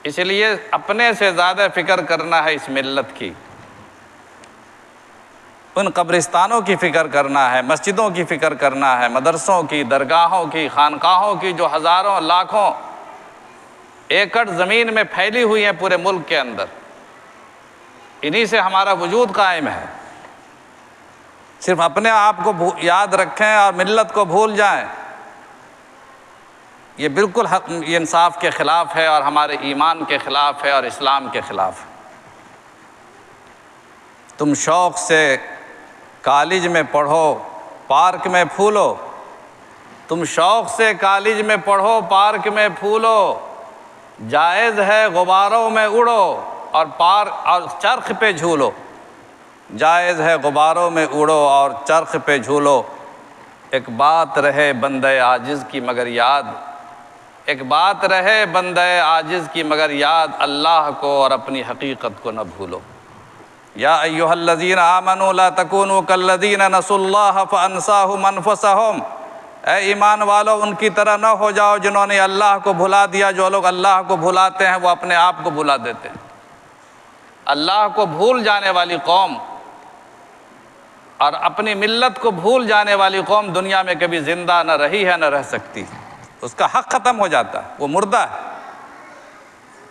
اس لیے اپنے سے زیادہ فکر کرنا ہے اس ملت کی، ان قبرستانوں کی فکر کرنا ہے، مسجدوں کی فکر کرنا ہے، مدرسوں کی، درگاہوں کی، خانقاہوں کی، جو ہزاروں لاکھوں ایکڑ زمین میں پھیلی ہوئی ہیں پورے ملک کے اندر، انہی سے ہمارا وجود قائم ہے۔ صرف اپنے آپ کو یاد رکھیں اور ملت کو بھول جائیں، یہ بالکل یہ انصاف کے خلاف ہے اور ہمارے ایمان کے خلاف ہے اور اسلام کے خلاف ہے۔ تم شوق سے کالج میں پڑھو، پارک میں پھولو، تم شوق سے کالج میں پڑھو، پارک میں پھولو، جائز ہے غباروں میں اڑو اور چرخ پہ جھولو، جائز ہے غباروں میں اڑو اور چرخ پہ جھولو، ایک بات رہے بندے عاجز کی مگر یاد، ایک بات رہے بندے عاجز کی مگر یاد، اللہ کو اور اپنی حقیقت کو نہ بھولو۔ یا ایھا الذین آمنوا لا تکونوا کالذین نسوا اللہ فانساھم انفسہم، اے ایمان والو ان کی طرح نہ ہو جاؤ جنہوں نے اللہ کو بھلا دیا۔ جو لوگ اللہ کو بھلاتے ہیں وہ اپنے آپ کو بھلا دیتے ہیں۔ اللہ کو بھول جانے والی قوم اور اپنی ملت کو بھول جانے والی قوم دنیا میں کبھی زندہ نہ رہی ہے، نہ رہ سکتی، اس کا حق ختم ہو جاتا ہے، وہ مردہ ہے۔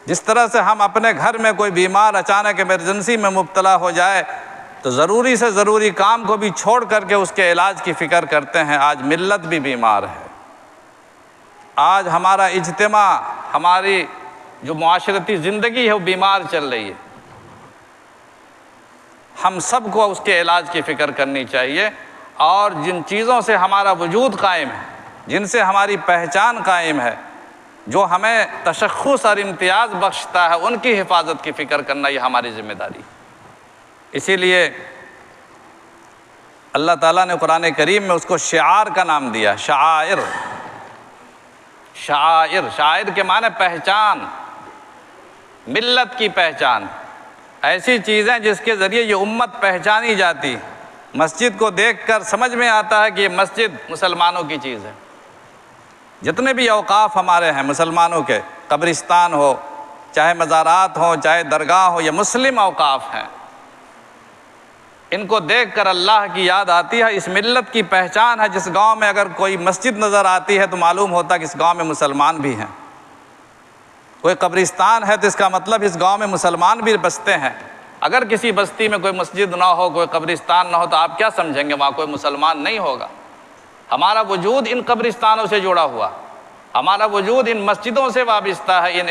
جس طرح سے ہم اپنے گھر میں کوئی بیمار اچانک ایمرجنسی میں مبتلا ہو جائے تو ضروری سے ضروری کام کو بھی چھوڑ کر کے اس کے علاج کی فکر کرتے ہیں، آج ملت بھی بیمار ہے۔ آج ہمارا اجتماع، ہماری جو معاشرتی زندگی ہے وہ بیمار چل رہی ہے۔ ہم سب کو اس کے علاج کی فکر کرنی چاہیے، اور جن چیزوں سے ہمارا وجود قائم ہے، جن سے ہماری پہچان قائم ہے، جو ہمیں تشخص اور امتیاز بخشتا ہے، ان کی حفاظت کی فکر کرنا یہ ہماری ذمہ داری۔ اسی لیے اللہ تعالیٰ نے قرآن کریم میں اس کو شعار کا نام دیا، شعائر۔ شعائر، شعائر کے معنی پہچان، ملت کی پہچان، ایسی چیزیں جس کے ذریعے یہ امت پہچانی جاتی۔ مسجد کو دیکھ کر سمجھ میں آتا ہے کہ یہ مسجد مسلمانوں کی چیز ہے۔ جتنے بھی اوقاف ہمارے ہیں مسلمانوں کے، قبرستان ہو، چاہے مزارات ہوں، چاہے درگاہ ہو، یہ مسلم اوقاف ہیں۔ ان کو دیکھ کر اللہ کی یاد آتی ہے، اس ملت کی پہچان ہے۔ جس گاؤں میں اگر کوئی مسجد نظر آتی ہے تو معلوم ہوتا ہے کہ اس گاؤں میں مسلمان بھی ہیں۔ کوئی قبرستان ہے تو اس کا مطلب اس گاؤں میں مسلمان بھی بستے ہیں۔ اگر کسی بستی میں کوئی مسجد نہ ہو، کوئی قبرستان نہ ہو تو آپ کیا سمجھیں گے وہاں کوئی مسلمان نہیں ہوگا۔ ہمارا وجود ان قبرستانوں سے جڑا ہوا، ہمارا وجود ان مسجدوں سے وابستہ ہے، ان